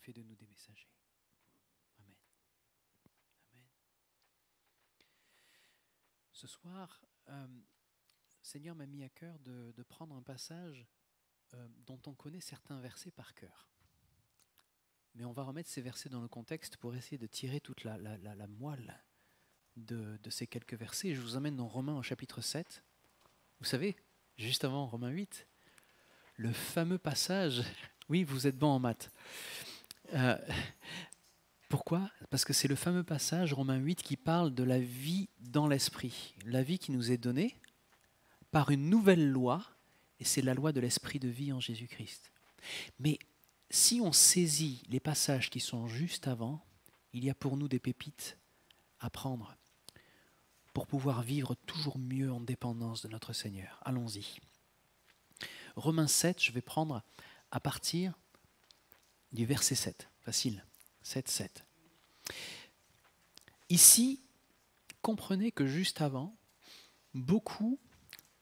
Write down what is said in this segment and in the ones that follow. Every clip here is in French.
fais de nous des messagers. Amen. Amen. Ce soir, Seigneur m'a mis à cœur de prendre un passage dont on connaît certains versets par cœur. Mais on va remettre ces versets dans le contexte pour essayer de tirer toute la moelle de ces quelques versets. Je vous emmène dans Romains au chapitre 7. Vous savez, juste avant Romains 8, le fameux passage, oui, vous êtes bon en maths. Pourquoi ? Parce que c'est le fameux passage, Romains 8, qui parle de la vie dans l'esprit. La vie qui nous est donnée par une nouvelle loi, et c'est la loi de l'esprit de vie en Jésus-Christ. Mais si on saisit les passages qui sont juste avant, il y a pour nous des pépites à prendre pour pouvoir vivre toujours mieux en dépendance de notre Seigneur. Allons-y. Romains 7, je vais prendre à partir du verset 7. Facile. 7, 7. Ici, comprenez que juste avant, beaucoup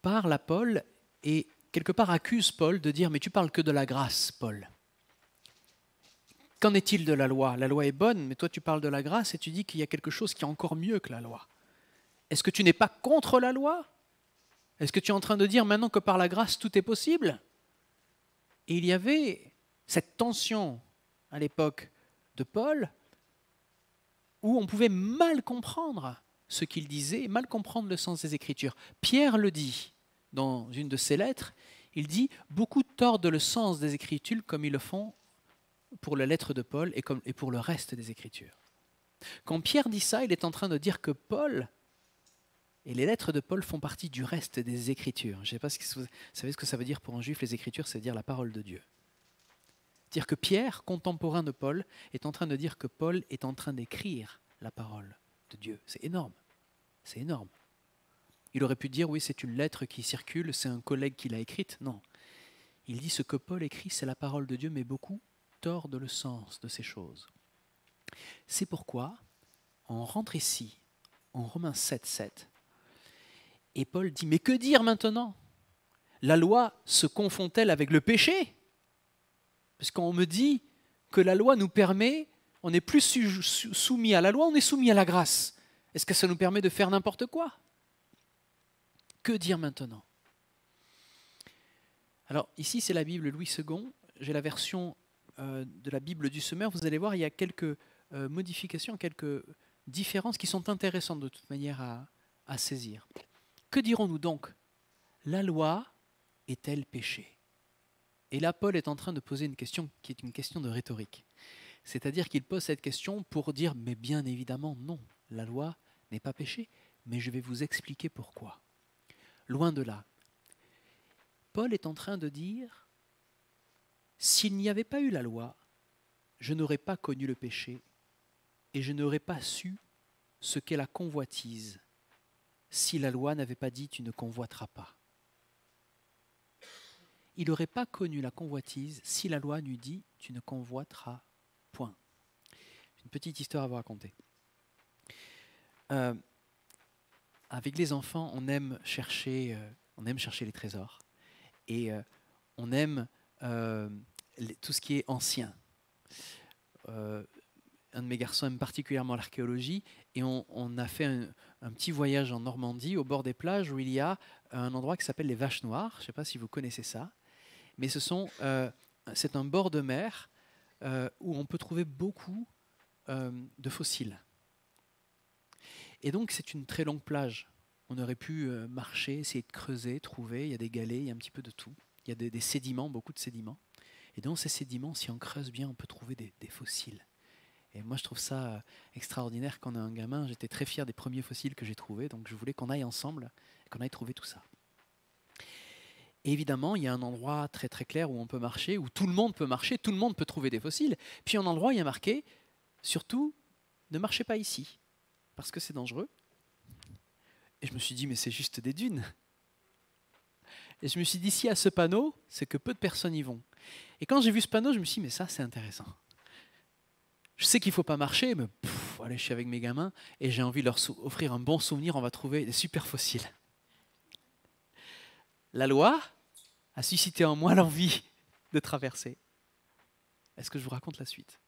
parlent à Paul et quelque part accusent Paul de dire « Mais tu parles que de la grâce, Paul. Qu'en est-il de la loi ? La loi est bonne, mais toi tu parles de la grâce et tu dis qu'il y a quelque chose qui est encore mieux que la loi. Est-ce que tu n'es pas contre la loi ? Est-ce que tu es en train de dire maintenant que par la grâce tout est possible ?» Et il y avait cette tension à l'époque de Paul où on pouvait mal comprendre ce qu'il disait, mal comprendre le sens des Écritures. Pierre le dit dans une de ses lettres, il dit « Beaucoup tordent le sens des Écritures comme ils le font pour la lettre de Paul et pour le reste des Écritures. » Quand Pierre dit ça, il est en train de dire que Paul et les lettres de Paul font partie du reste des Écritures. Je ne sais pas si vous savez ce que ça veut dire pour un juif, les Écritures, c'est dire la parole de Dieu. C'est-à-dire que Pierre, contemporain de Paul, est en train de dire que Paul est en train d'écrire la parole de Dieu. C'est énorme. C'est énorme. Il aurait pu dire, oui, c'est une lettre qui circule, c'est un collègue qui l'a écrite. Non. Il dit ce que Paul écrit, c'est la parole de Dieu, mais beaucoup tordent le sens de ces choses. C'est pourquoi on rentre ici, en Romains 7, 7, et Paul dit, mais que dire maintenant ? La loi se confond-elle avec le péché ? Parce qu'on me dit que la loi nous permet, on n'est plus soumis à la loi, on est soumis à la grâce. Est-ce que ça nous permet de faire n'importe quoi ? Que dire maintenant ? Alors ici c'est la Bible Louis II, j'ai la version de la Bible du Semeur. Vous allez voir, il y a quelques modifications, quelques différences qui sont intéressantes de toute manière à saisir. Que dirons-nous donc ? La loi est-elle péché ? Et là, Paul est en train de poser une question qui est une question de rhétorique. C'est-à-dire qu'il pose cette question pour dire, mais bien évidemment, non, la loi n'est pas péché, mais je vais vous expliquer pourquoi. Loin de là. Paul est en train de dire, s'il n'y avait pas eu la loi, je n'aurais pas connu le péché et je n'aurais pas su ce qu'est la convoitise si la loi n'avait pas dit « tu ne convoiteras pas ». Il n'aurait pas connu la convoitise si la loi n'eût dit « tu ne convoiteras point ». Une petite histoire à vous raconter. Avec les enfants, on aime chercher les trésors et on aime tout ce qui est ancien. Un de mes garçons aime particulièrement l'archéologie et on a fait un petit voyage en Normandie au bord des plages où il y a un endroit qui s'appelle les Vaches Noires. Je ne sais pas si vous connaissez ça, mais c'est un bord de mer où on peut trouver beaucoup de fossiles. Et donc c'est une très longue plage. On aurait pu marcher, essayer de creuser, trouver. Il y a des galets, il y a un petit peu de tout. Il y a des sédiments, beaucoup de sédiments. Et dans ces sédiments, si on creuse bien, on peut trouver des fossiles. Et moi, je trouve ça extraordinaire. Quand on est un gamin, j'étais très fier des premiers fossiles que j'ai trouvés. Donc je voulais qu'on aille ensemble et qu'on aille trouver tout ça. Et évidemment, il y a un endroit très très clair où on peut marcher, où tout le monde peut marcher, tout le monde peut trouver des fossiles. Puis un endroit, il y a marqué, surtout, ne marchez pas ici, parce que c'est dangereux. Et je me suis dit, mais c'est juste des dunes. Et je me suis dit, si à ce panneau, c'est que peu de personnes y vont. Et quand j'ai vu ce panneau, je me suis dit, mais ça, c'est intéressant. Je sais qu'il ne faut pas marcher, mais allez, je suis avec mes gamins et j'ai envie de leur offrir un bon souvenir, on va trouver des super fossiles. La loi a suscité en moi l'envie de traverser. Est-ce que je vous raconte la suite ?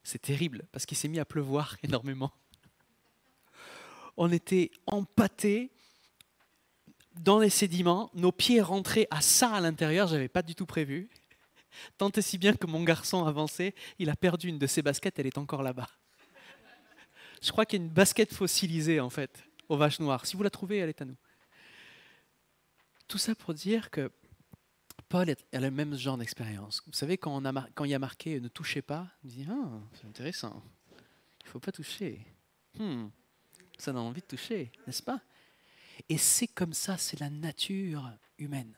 C'est terrible, parce qu'il s'est mis à pleuvoir énormément. On était empâtés dans les sédiments, nos pieds rentraient à ça à l'intérieur, je n'avais pas du tout prévu. Tant et si bien que mon garçon avançait, il a perdu une de ses baskets, elle est encore là-bas. Je crois qu'il y a une basket fossilisée en fait, aux vaches noires. Si vous la trouvez, elle est à nous. Tout ça pour dire que Paul a le même genre d'expérience. Vous savez, quand il y a marqué « ne touchez pas », il dit « ah, c'est intéressant, il ne faut pas toucher. Ça donne envie de toucher, n'est-ce pas ?» Et c'est comme ça, c'est la nature humaine.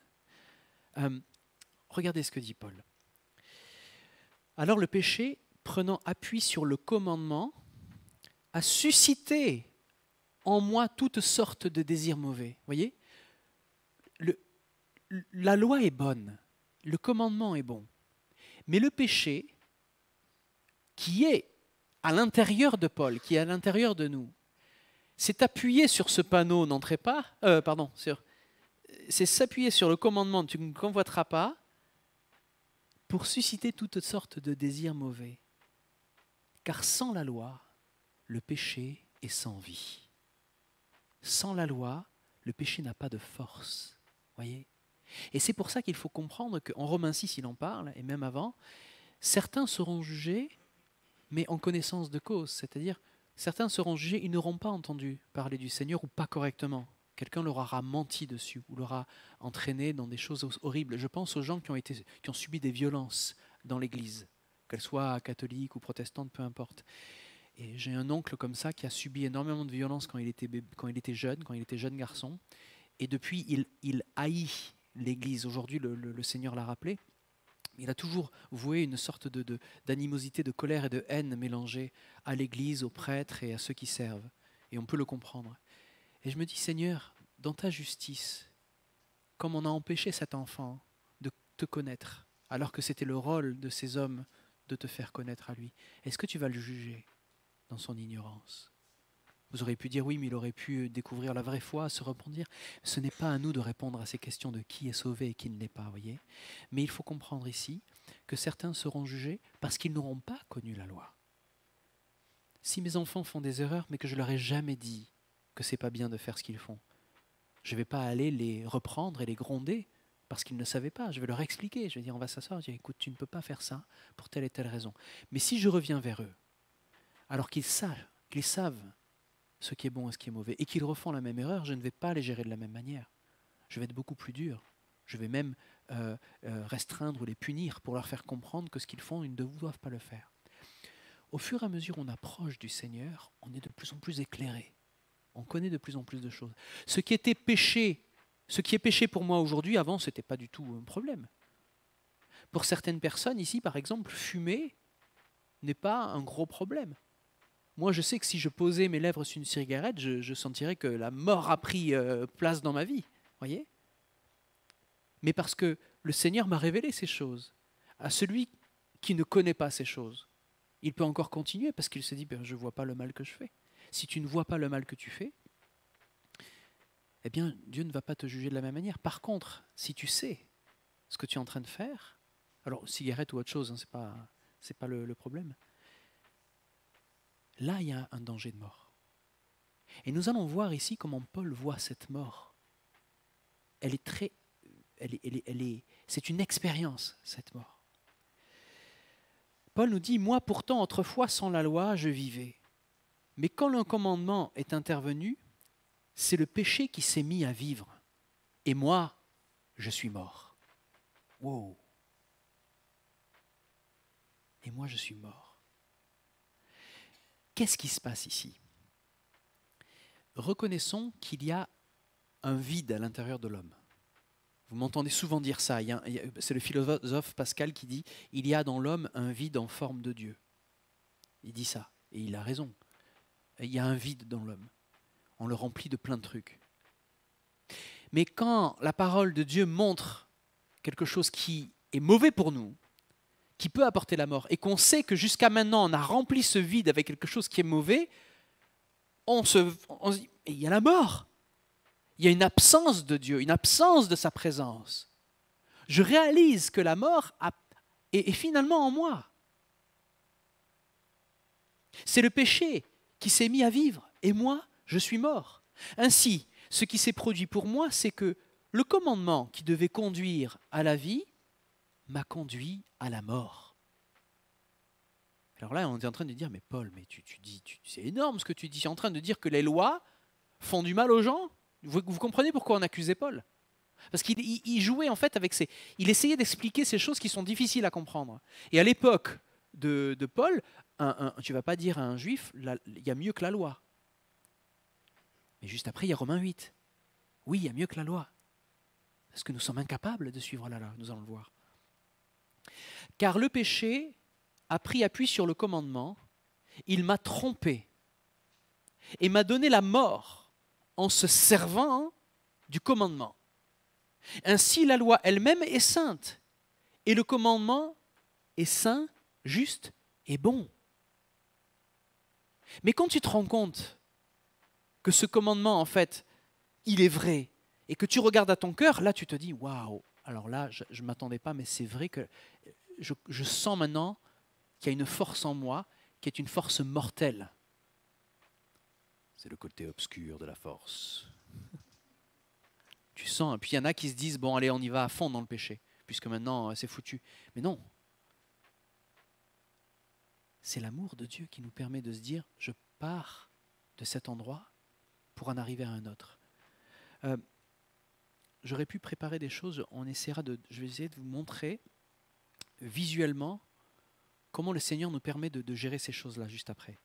Regardez ce que dit Paul. Alors le péché, prenant appui sur le commandement, a suscité en moi toutes sortes de désirs mauvais. Vous voyez ? La loi est bonne, le commandement est bon, mais le péché qui est à l'intérieur de Paul, qui est à l'intérieur de nous, s'est appuyé sur ce panneau « n'entrez pas », c'est s'appuyer sur le commandement « tu ne convoiteras pas » pour susciter toutes sortes de désirs mauvais. Car sans la loi, le péché est sans vie. Sans la loi, le péché n'a pas de force. Voyez ? Et c'est pour ça qu'il faut comprendre qu'en Romains 6, il en parle, et même avant, certains seront jugés, mais en connaissance de cause. C'est-à-dire, certains seront jugés, ils n'auront pas entendu parler du Seigneur ou pas correctement. Quelqu'un leur aura menti dessus ou leur a entraîné dans des choses horribles. Je pense aux gens qui ont subi des violences dans l'Église, qu'elles soient catholiques ou protestantes, peu importe. Et j'ai un oncle comme ça qui a subi énormément de violences quand il était jeune garçon. Et depuis, il haït l'Église. Aujourd'hui, le Seigneur l'a rappelé. Il a toujours voué une sorte d'animosité, de colère et de haine mélangée à l'Église, aux prêtres et à ceux qui servent. Et on peut le comprendre. Et je me dis, Seigneur, dans ta justice, comme on a empêché cet enfant de te connaître, alors que c'était le rôle de ces hommes de te faire connaître à lui, est-ce que tu vas le juger dans son ignorance ? Vous auriez pu dire oui, mais il aurait pu découvrir la vraie foi, se repentir. Ce n'est pas à nous de répondre à ces questions de qui est sauvé et qui ne l'est pas, voyez. Mais il faut comprendre ici que certains seront jugés parce qu'ils n'auront pas connu la loi. Si mes enfants font des erreurs, mais que je leur ai jamais dit que c'est pas bien de faire ce qu'ils font, je ne vais pas aller les reprendre et les gronder parce qu'ils ne savaient pas. Je vais leur expliquer. Je vais dire, on va s'asseoir, je vais dire, écoute, tu ne peux pas faire ça pour telle et telle raison. Mais si je reviens vers eux, alors qu'ils savent ce qui est bon et ce qui est mauvais, et qu'ils refont la même erreur, je ne vais pas les gérer de la même manière. Je vais être beaucoup plus dur. Je vais même restreindre ou les punir pour leur faire comprendre que ce qu'ils font, ils ne doivent pas le faire. Au fur et à mesure où on approche du Seigneur, on est de plus en plus éclairé. On connaît de plus en plus de choses. Ce qui était péché, ce qui est péché pour moi aujourd'hui, avant, ce n'était pas du tout un problème. Pour certaines personnes ici, par exemple, fumer n'est pas un gros problème. Moi, je sais que si je posais mes lèvres sur une cigarette, je sentirais que la mort a pris place dans ma vie. Voyez ? Mais parce que le Seigneur m'a révélé ces choses. À celui qui ne connaît pas ces choses, il peut encore continuer parce qu'il se dit je ne vois pas le mal que je fais. Si tu ne vois pas le mal que tu fais, eh bien, Dieu ne va pas te juger de la même manière. Par contre, si tu sais ce que tu es en train de faire, alors cigarette ou autre chose, hein, c'est pas le problème. Là, il y a un danger de mort. Et nous allons voir ici comment Paul voit cette mort. C'est une expérience, cette mort. Paul nous dit, moi pourtant autrefois sans la loi, je vivais. Mais quand le commandement est intervenu, c'est le péché qui s'est mis à vivre. Et moi, je suis mort. Wow. Et moi, je suis mort. Qu'est-ce qui se passe ici ? Reconnaissons qu'il y a un vide à l'intérieur de l'homme. Vous m'entendez souvent dire ça. C'est le philosophe Pascal qui dit « Il y a dans l'homme un vide en forme de Dieu ». Il dit ça, et il a raison. Il y a un vide dans l'homme. On le remplit de plein de trucs. Mais quand la parole de Dieu montre quelque chose qui est mauvais pour nous, qui peut apporter la mort, et qu'on sait que jusqu'à maintenant on a rempli ce vide avec quelque chose qui est mauvais, on se dit, il y a la mort. Il y a une absence de Dieu, une absence de sa présence. Je réalise que la mort est finalement en moi. C'est le péché qui s'est mis à vivre, et moi, je suis mort. Ainsi, ce qui s'est produit pour moi, c'est que le commandement qui devait conduire à la vie m'a conduit à la mort. Alors là, on est en train de dire, mais Paul, mais c'est énorme ce que tu dis. Tu es en train de dire que les lois font du mal aux gens. Vous comprenez pourquoi on accusait Paul? Parce qu'il jouait en fait avec il essayait d'expliquer ces choses qui sont difficiles à comprendre. Et à l'époque de Paul, tu ne vas pas dire à un juif, il y a mieux que la loi. Mais juste après, il y a Romains 8. Oui, il y a mieux que la loi. Parce que nous sommes incapables de suivre la loi, nous allons le voir. Car le péché a pris appui sur le commandement, il m'a trompé et m'a donné la mort en se servant du commandement. Ainsi, la loi elle-même est sainte et le commandement est saint, juste et bon. Mais quand tu te rends compte que ce commandement, en fait, il est vrai et que tu regardes à ton cœur, là tu te dis, waouh, alors là, je ne m'attendais pas, mais c'est vrai que je sens maintenant qu'il y a une force en moi qui est une force mortelle. C'est le côté obscur de la force. Tu sens, et puis il y en a qui se disent, bon allez, on y va à fond dans le péché, puisque maintenant c'est foutu. Mais non. C'est l'amour de Dieu qui nous permet de se dire, je pars de cet endroit pour en arriver à un autre. J'aurais pu préparer des choses, je vais essayer de vous montrer visuellement comment le Seigneur nous permet de gérer ces choses-là juste après.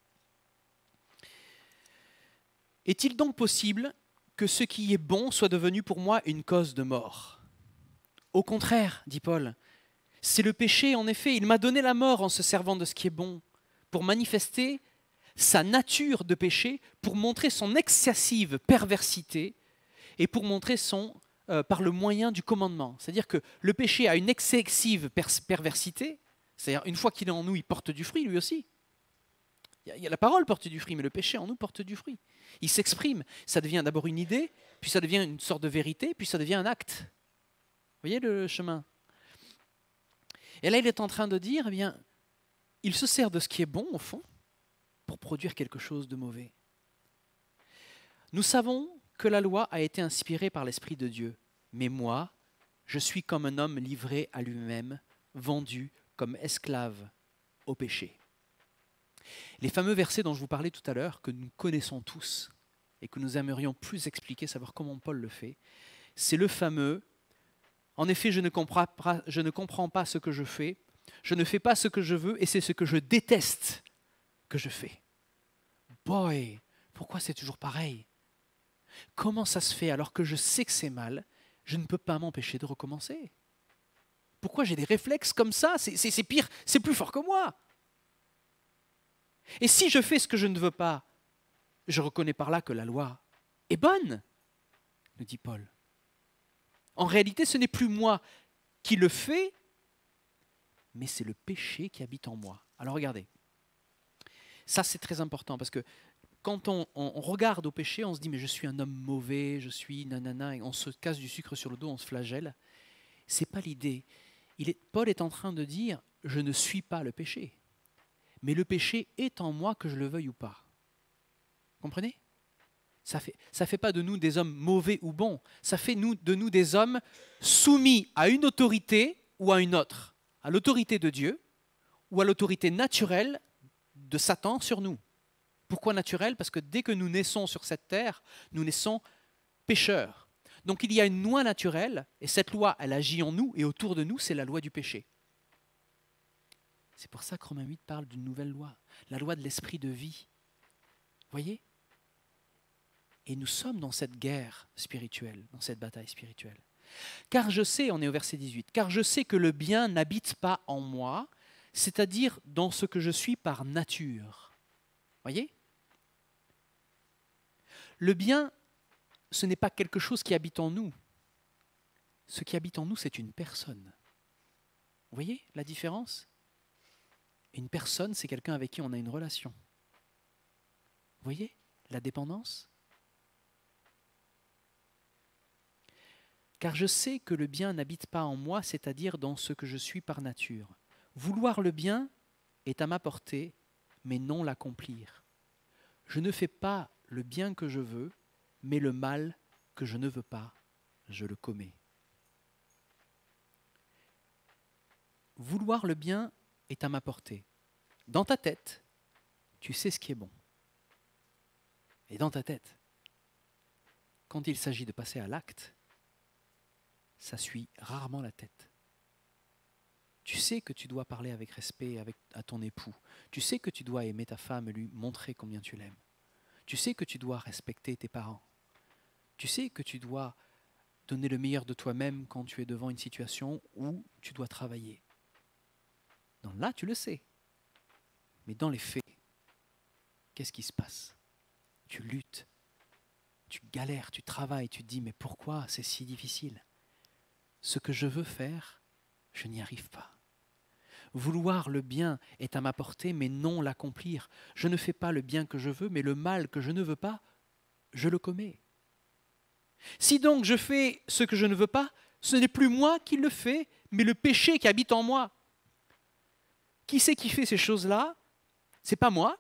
Est-il donc possible que ce qui est bon soit devenu pour moi une cause de mort? Au contraire, dit Paul, c'est le péché, en effet, il m'a donné la mort en se servant de ce qui est bon, pour manifester sa nature de péché, pour montrer son excessive perversité et pour montrer par le moyen du commandement. C'est-à-dire que le péché a une excessive perversité, c'est-à-dire une fois qu'il est en nous, il porte du fruit lui aussi. La parole porte du fruit, mais le péché en nous porte du fruit. Il s'exprime, ça devient d'abord une idée, puis ça devient une sorte de vérité, puis ça devient un acte. Vous voyez le chemin? Et là, il est en train de dire, eh bien, il se sert de ce qui est bon, au fond, pour produire quelque chose de mauvais. Nous savons que la loi a été inspirée par l'Esprit de Dieu, mais moi, je suis comme un homme livré à lui-même, vendu comme esclave au péché. Les fameux versets dont je vous parlais tout à l'heure, que nous connaissons tous et que nous aimerions plus expliquer, savoir comment Paul le fait, c'est le fameux « En effet, je ne comprends pas ce que je fais, je ne fais pas ce que je veux et c'est ce que je déteste que je fais. » Boy, pourquoi c'est toujours pareil? Comment ça se fait alors que je sais que c'est mal, je ne peux pas m'empêcher de recommencer? Pourquoi j'ai des réflexes comme ça? C'est pire, c'est plus fort que moi. Et si je fais ce que je ne veux pas, je reconnais par là que la loi est bonne, nous dit Paul. En réalité, ce n'est plus moi qui le fais, mais c'est le péché qui habite en moi. Alors regardez, ça c'est très important parce que quand on regarde au péché, on se dit mais je suis un homme mauvais, je suis nanana, et on se casse du sucre sur le dos, on se flagelle. C'est pas l'idée. Paul est en train de dire je ne suis pas le péché. Mais le péché est en moi que je le veuille ou pas. Comprenez? Ça fait pas de nous des hommes mauvais ou bons. Ça fait de nous des hommes soumis à une autorité ou à une autre. À l'autorité de Dieu ou à l'autorité naturelle de Satan sur nous. Pourquoi naturelle? Parce que dès que nous naissons sur cette terre, nous naissons pécheurs. Donc il y a une loi naturelle et cette loi, elle agit en nous et autour de nous, c'est la loi du péché. C'est pour ça que Romains 8 parle d'une nouvelle loi, la loi de l'esprit de vie. Voyez? Et nous sommes dans cette guerre spirituelle, dans cette bataille spirituelle. Car je sais, on est au verset 18, car je sais que le bien n'habite pas en moi, c'est-à-dire dans ce que je suis par nature. Voyez? Le bien, ce n'est pas quelque chose qui habite en nous. Ce qui habite en nous, c'est une personne. Vous voyez la différence? Une personne, c'est quelqu'un avec qui on a une relation. Vous voyez la dépendance? Car je sais que le bien n'habite pas en moi, c'est-à-dire dans ce que je suis par nature. Vouloir le bien est à ma portée, mais non l'accomplir. Je ne fais pas le bien que je veux, mais le mal que je ne veux pas, je le commets. Vouloir le bien est à ma portée. Dans ta tête, tu sais ce qui est bon. Et dans ta tête, quand il s'agit de passer à l'acte, ça suit rarement la tête. Tu sais que tu dois parler avec respect à ton époux. Tu sais que tu dois aimer ta femme et lui montrer combien tu l'aimes. Tu sais que tu dois respecter tes parents. Tu sais que tu dois donner le meilleur de toi-même quand tu es devant une situation où tu dois travailler. Donc là, tu le sais. Mais dans les faits, qu'est-ce qui se passe? Tu luttes, tu galères, tu travailles, tu te dis mais pourquoi c'est si difficile? Ce que je veux faire, je n'y arrive pas. Vouloir le bien est à ma portée, mais non l'accomplir. Je ne fais pas le bien que je veux, mais le mal que je ne veux pas, je le commets. Si donc je fais ce que je ne veux pas, ce n'est plus moi qui le fais, mais le péché qui habite en moi. Qui c'est qui fait ces choses-là? C'est pas moi,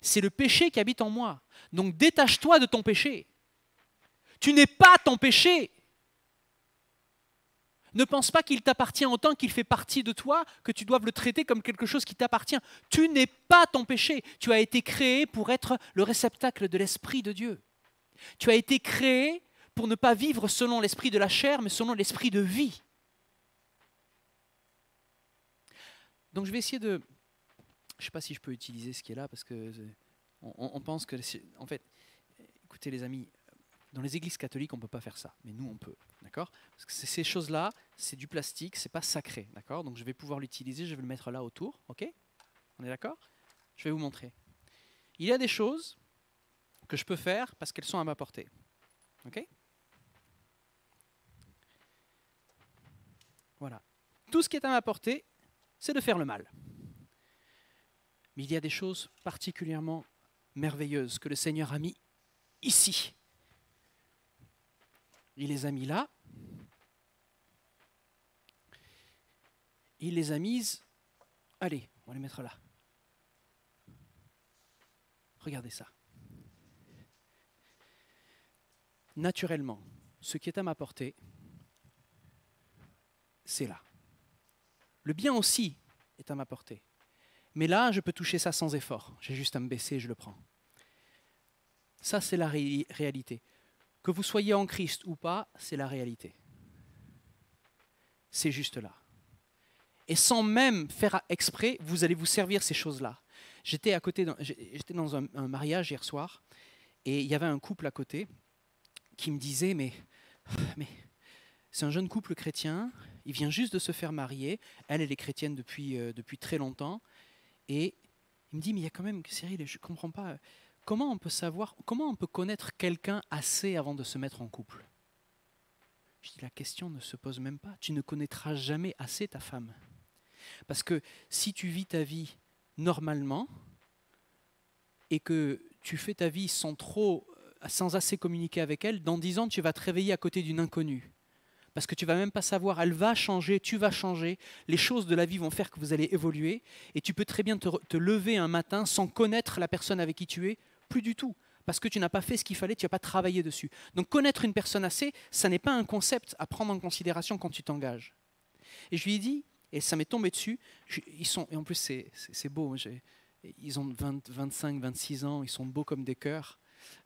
c'est le péché qui habite en moi. Donc détache-toi de ton péché. Tu n'es pas ton péché. Ne pense pas qu'il t'appartient autant qu'il fait partie de toi, que tu doives le traiter comme quelque chose qui t'appartient. Tu n'es pas ton péché. Tu as été créé pour être le réceptacle de l'Esprit de Dieu. Tu as été créé pour ne pas vivre selon l'esprit de la chair, mais selon l'esprit de vie. Donc je vais essayer de... Je ne sais pas si je peux utiliser ce qui est là, parce que on pense que... En fait, écoutez les amis, dans les églises catholiques, on ne peut pas faire ça, mais nous, on peut, d'accord? Parce que ces choses-là, c'est du plastique, c'est pas sacré, d'accord? Donc je vais pouvoir l'utiliser, je vais le mettre là autour, ok? On est d'accord? Je vais vous montrer. Il y a des choses que je peux faire parce qu'elles sont à ma portée, ok? Voilà. Tout ce qui est à ma portée, c'est de faire le mal. Mais il y a des choses particulièrement merveilleuses que le Seigneur a mis ici. Il les a mis là. Il les a mises... Allez, on va les mettre là. Regardez ça. Naturellement, ce qui est à ma portée, c'est là. Le bien aussi est à ma portée. Mais là, je peux toucher ça sans effort. J'ai juste à me baisser et je le prends. Ça, c'est la réalité. Que vous soyez en Christ ou pas, c'est la réalité. C'est juste là. Et sans même faire exprès, vous allez vous servir ces choses-là. J'étais dans un mariage hier soir, et il y avait un couple à côté qui me disait, mais c'est un jeune couple chrétien, il vient juste de se faire marier, elle est chrétienne depuis très longtemps, et il me dit, mais il y a quand même, Cyril, je ne comprends pas, comment on peut connaître quelqu'un assez avant de se mettre en couple? Je dis, la question ne se pose même pas, tu ne connaîtras jamais assez ta femme. Parce que si tu vis ta vie normalement et que tu fais ta vie sans assez communiquer avec elle, dans 10 ans, tu vas te réveiller à côté d'une inconnue. Parce que tu ne vas même pas savoir, elle va changer, tu vas changer, les choses de la vie vont faire que vous allez évoluer, et tu peux très bien te lever un matin sans connaître la personne avec qui tu es, plus du tout, parce que tu n'as pas fait ce qu'il fallait, tu n'as pas travaillé dessus. Donc connaître une personne assez, ça n'est pas un concept à prendre en considération quand tu t'engages. Et je lui ai dit, et ça m'est tombé dessus, et en plus c'est beau, ils ont 25, 26 ans, ils sont beaux comme des cœurs.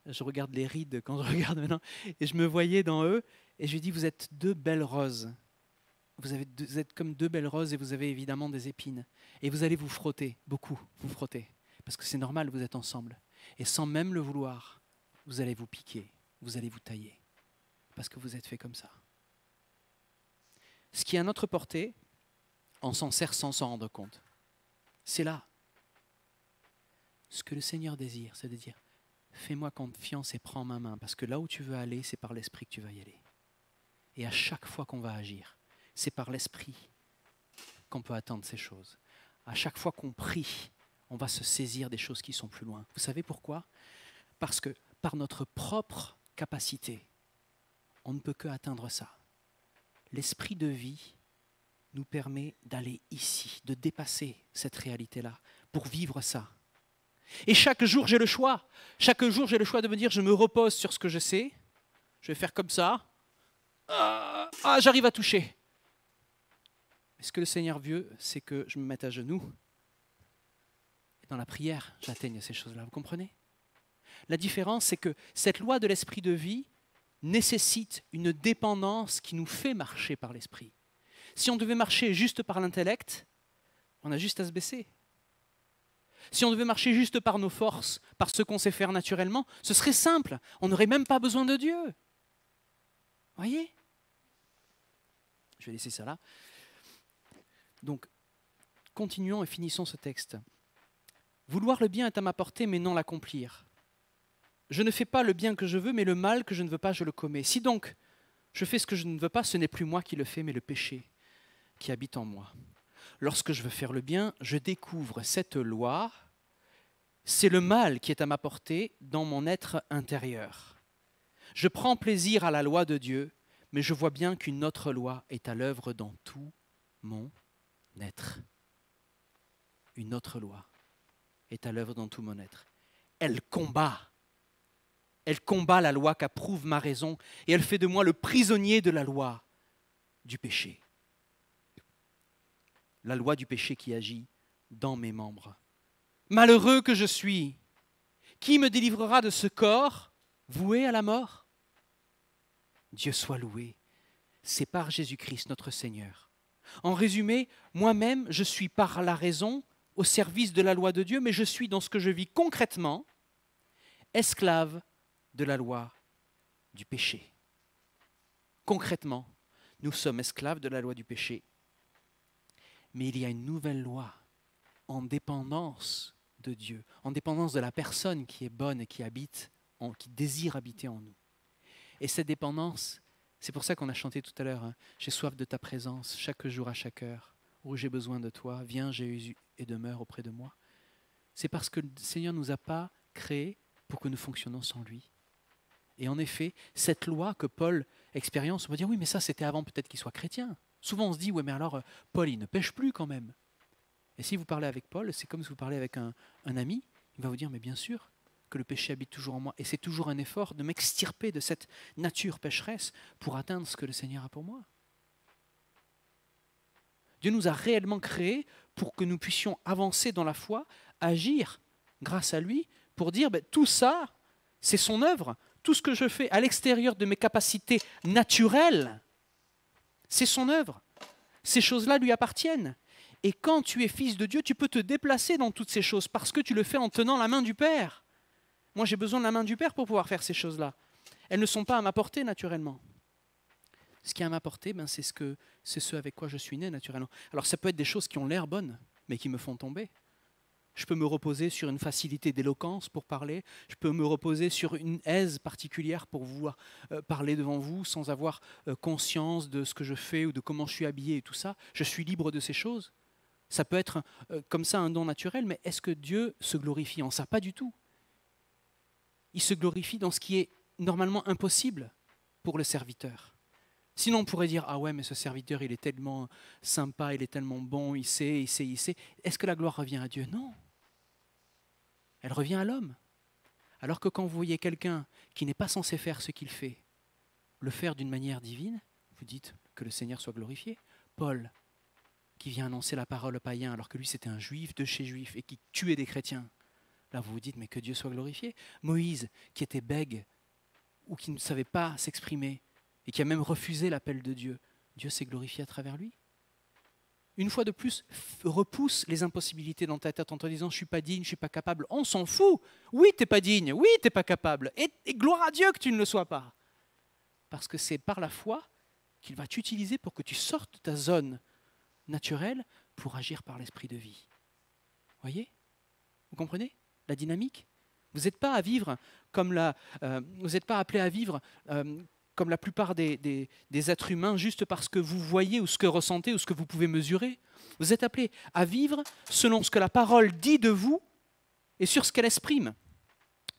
Je regarde les rides quand je regarde maintenant, et je me voyais dans eux, et je lui ai dit, vous êtes deux belles roses. Vous êtes comme deux belles roses, et vous avez évidemment des épines. Et vous allez vous frotter, beaucoup, vous frotter, parce que c'est normal, vous êtes ensemble. Et sans même le vouloir, vous allez vous piquer, vous allez vous tailler, parce que vous êtes fait comme ça. Ce qui est à notre portée, on s'en sert sans s'en rendre compte. C'est là. Ce que le Seigneur désire, c'est de dire, fais-moi confiance et prends ma main, parce que là où tu veux aller, c'est par l'Esprit que tu vas y aller. Et à chaque fois qu'on va agir, c'est par l'Esprit qu'on peut atteindre ces choses. À chaque fois qu'on prie, on va se saisir des choses qui sont plus loin. Vous savez pourquoi? Parce que par notre propre capacité, on ne peut que atteindre ça. L'Esprit de vie nous permet d'aller ici, de dépasser cette réalité-là, pour vivre ça. Et chaque jour, j'ai le choix. Chaque jour, j'ai le choix de me dire, je me repose sur ce que je sais. Je vais faire comme ça. J'arrive à toucher. Mais ce que le Seigneur veut, c'est que je me mette à genoux. Et dans la prière, j'atteigne ces choses-là. Vous comprenez? La différence, c'est que cette loi de l'esprit de vie nécessite une dépendance qui nous fait marcher par l'esprit. Si on devait marcher juste par l'intellect, on a juste à se baisser. Si on devait marcher juste par nos forces, par ce qu'on sait faire naturellement, ce serait simple. On n'aurait même pas besoin de Dieu. Voyez? Je vais laisser ça là. Donc, continuons et finissons ce texte. Vouloir le bien est à ma portée, mais non l'accomplir. Je ne fais pas le bien que je veux, mais le mal que je ne veux pas, je le commets. Si donc je fais ce que je ne veux pas, ce n'est plus moi qui le fais, mais le péché qui habite en moi. Lorsque je veux faire le bien, je découvre cette loi. C'est le mal qui est à ma portée dans mon être intérieur. Je prends plaisir à la loi de Dieu, mais je vois bien qu'une autre loi est à l'œuvre dans tout mon être. Une autre loi est à l'œuvre dans tout mon être. Elle combat la loi qu'approuve ma raison et elle fait de moi le prisonnier de la loi du péché. La loi du péché qui agit dans mes membres. Malheureux que je suis, qui me délivrera de ce corps voué à la mort? Dieu soit loué, c'est par Jésus-Christ notre Seigneur. En résumé, moi-même, je suis par la raison au service de la loi de Dieu, mais je suis dans ce que je vis concrètement, esclave de la loi du péché. Concrètement, nous sommes esclaves de la loi du péché. Mais il y a une nouvelle loi en dépendance de Dieu, en dépendance de la personne qui est bonne et qui habite, qui désire habiter en nous. Et cette dépendance, c'est pour ça qu'on a chanté tout à l'heure, hein, j'ai soif de ta présence, chaque jour à chaque heure, où j'ai besoin de toi, viens Jésus et demeure auprès de moi. C'est parce que le Seigneur ne nous a pas créés pour que nous fonctionnions sans lui. Et en effet, cette loi que Paul expérience, on va dire oui, mais ça c'était avant peut-être qu'il soit chrétien. Souvent on se dit, oui, mais alors Paul il ne pêche plus quand même. Et si vous parlez avec Paul, c'est comme si vous parlez avec un ami, il va vous dire, mais bien sûr que le péché habite toujours en moi. Et c'est toujours un effort de m'extirper de cette nature pécheresse pour atteindre ce que le Seigneur a pour moi. Dieu nous a réellement créés pour que nous puissions avancer dans la foi, agir grâce à lui, pour dire, tout ça, c'est son œuvre. Tout ce que je fais à l'extérieur de mes capacités naturelles, c'est son œuvre. Ces choses-là lui appartiennent. Et quand tu es fils de Dieu, tu peux te déplacer dans toutes ces choses parce que tu le fais en tenant la main du Père. Moi, j'ai besoin de la main du Père pour pouvoir faire ces choses-là. Elles ne sont pas à ma portée naturellement. Ce qui est à ma portée, c'est ce avec quoi je suis né naturellement. Alors ça peut être des choses qui ont l'air bonnes, mais qui me font tomber. Je peux me reposer sur une facilité d'éloquence pour parler. Je peux me reposer sur une aise particulière pour pouvoir parler devant vous sans avoir conscience de ce que je fais ou de comment je suis habillé et tout ça. Je suis libre de ces choses. Ça peut être comme ça un don naturel, mais est-ce que Dieu se glorifie en ça? Pas du tout. Il se glorifie dans ce qui est normalement impossible pour le serviteur. Sinon on pourrait dire, ah ouais, mais ce serviteur il est tellement sympa, il est tellement bon, il sait. Est-ce que la gloire revient à Dieu? Non. Elle revient à l'homme. Alors que quand vous voyez quelqu'un qui n'est pas censé faire ce qu'il fait, le faire d'une manière divine, vous dites que le Seigneur soit glorifié. Paul, qui vient annoncer la parole aux païens alors que lui c'était un juif de chez juif et qui tuait des chrétiens, là vous vous dites mais que Dieu soit glorifié. Moïse, qui était bègue ou qui ne savait pas s'exprimer et qui a même refusé l'appel de Dieu, Dieu s'est glorifié à travers lui. Une fois de plus, repousse les impossibilités dans ta tête en te disant « je ne suis pas digne, je ne suis pas capable ». On s'en fout. Oui, tu n'es pas digne, oui, tu n'es pas capable. Et gloire à Dieu que tu ne le sois pas. Parce que c'est par la foi qu'il va t'utiliser pour que tu sortes de ta zone naturelle pour agir par l'esprit de vie. Voyez? Vous comprenez la dynamique? Vous n'êtes pas à vivre comme vous n'êtes pas appelé à vivre comme la plupart des êtres humains, juste parce que vous voyez ou ce que ressentez ou ce que vous pouvez mesurer. Vous êtes appelés à vivre selon ce que la parole dit de vous et sur ce qu'elle exprime.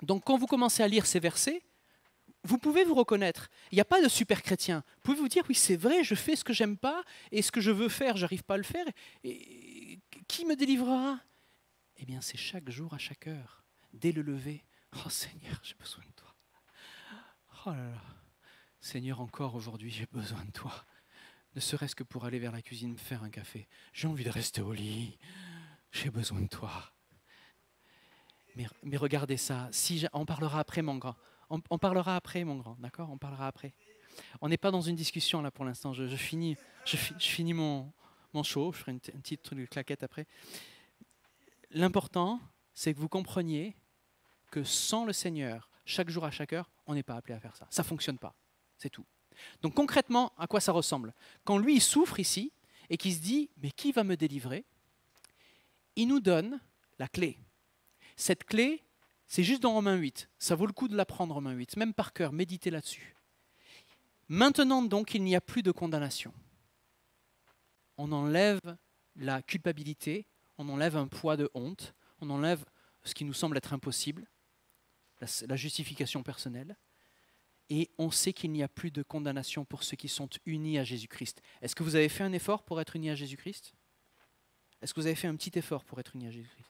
Donc quand vous commencez à lire ces versets, vous pouvez vous reconnaître. Il n'y a pas de super chrétien. Vous pouvez vous dire, oui c'est vrai, je fais ce que j'aime pas et ce que je veux faire, je n'arrive pas à le faire. Et qui me délivrera? Eh bien c'est chaque jour à chaque heure. dès le lever. Oh Seigneur, j'ai besoin de toi. Oh là là. Seigneur, encore aujourd'hui, j'ai besoin de toi. Ne serait-ce que pour aller vers la cuisine, me faire un café. J'ai envie de rester au lit. J'ai besoin de toi. Mais regardez ça. On parlera après, mon grand. On parlera après, mon grand. D'accord? On parlera après. On n'est pas dans une discussion là pour l'instant. Je finis mon show. Je ferai une petite truc de claquette après. L'important, c'est que vous compreniez que sans le Seigneur, chaque jour à chaque heure, on n'est pas appelé à faire ça. Ça ne fonctionne pas. C'est tout. Donc concrètement, à quoi ça ressemble? Quand lui, il souffre ici et qu'il se dit, mais qui va me délivrer? Il nous donne la clé. Cette clé, c'est juste dans Romains 8. Ça vaut le coup de l'apprendre, Romains 8, même par cœur, méditez là-dessus. Maintenant donc, il n'y a plus de condamnation. On enlève la culpabilité, on enlève un poids de honte, on enlève ce qui nous semble être impossible, la justification personnelle, et on sait qu'il n'y a plus de condamnation pour ceux qui sont unis à Jésus-Christ. Est-ce que vous avez fait un effort pour être unis à Jésus-Christ? Est-ce que vous avez fait un petit effort pour être unis à Jésus-Christ?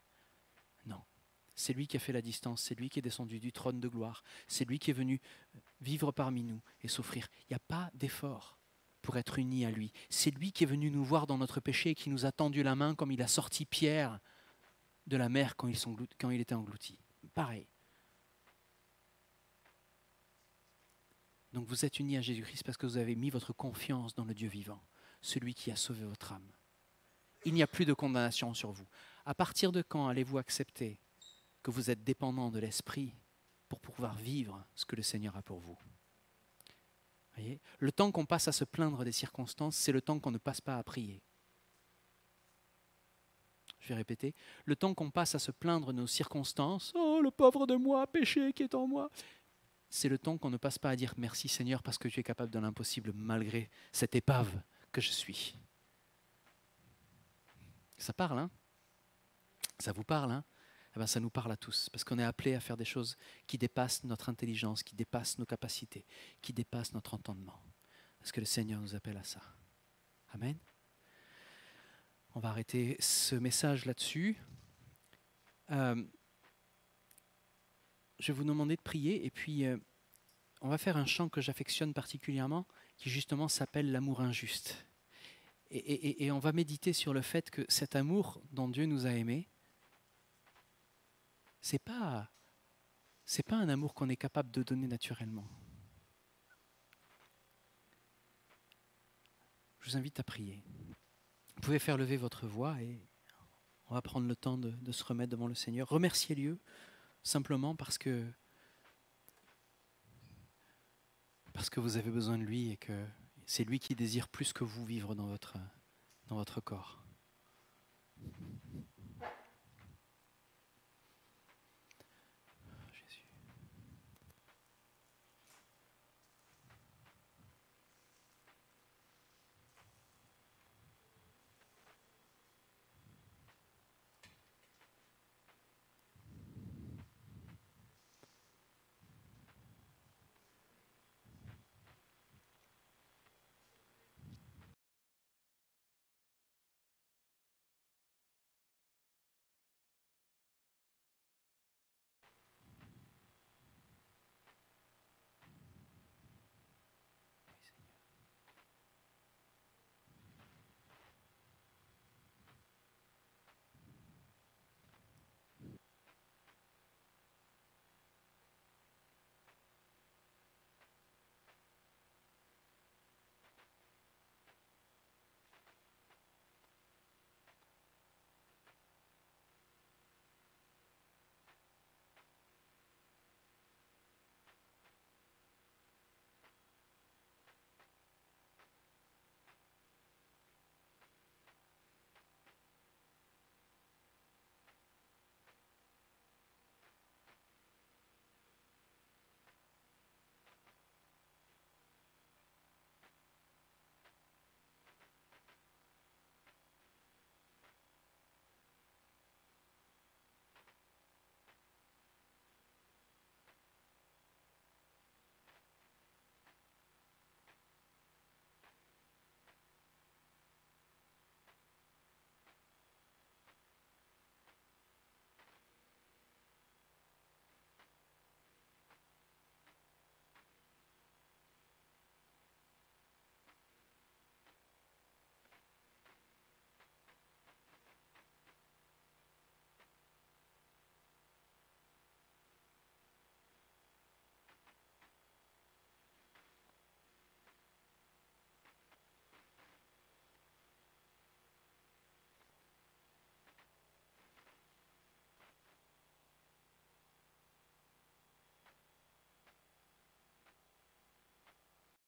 Non. C'est lui qui a fait la distance, c'est lui qui est descendu du trône de gloire, c'est lui qui est venu vivre parmi nous et souffrir. Il n'y a pas d'effort pour être unis à lui. C'est lui qui est venu nous voir dans notre péché et qui nous a tendu la main comme il a sorti Pierre de la mer quand il était englouti. Pareil. Donc vous êtes unis à Jésus-Christ parce que vous avez mis votre confiance dans le Dieu vivant, celui qui a sauvé votre âme. Il n'y a plus de condamnation sur vous. À partir de quand allez-vous accepter que vous êtes dépendant de l'Esprit pour pouvoir vivre ce que le Seigneur a pour vous? Voyez, le temps qu'on passe à se plaindre des circonstances, c'est le temps qu'on ne passe pas à prier. Je vais répéter. Le temps qu'on passe à se plaindre de nos circonstances, « Oh, le pauvre de moi, péché qui est en moi », c'est le temps qu'on ne passe pas à dire « Merci Seigneur parce que tu es capable de l'impossible malgré cette épave que je suis. » Ça parle, hein? Ça vous parle, hein? Eh bien, ça nous parle à tous, parce qu'on est appelé à faire des choses qui dépassent notre intelligence, qui dépassent nos capacités, qui dépassent notre entendement. Parce que le Seigneur nous appelle à ça. Amen. On va arrêter ce message là-dessus. Je vais vous demander de prier, et puis on va faire un chant que j'affectionne particulièrement, qui justement s'appelle l'amour injuste. Et on va méditer sur le fait que cet amour dont Dieu nous a aimés, c'est pas un amour qu'on est capable de donner naturellement. Je vous invite à prier. Vous pouvez faire lever votre voix et on va prendre le temps de se remettre devant le Seigneur. Remerciez-le simplement parce que vous avez besoin de lui et que c'est lui qui désire plus que vous vivre dans votre corps.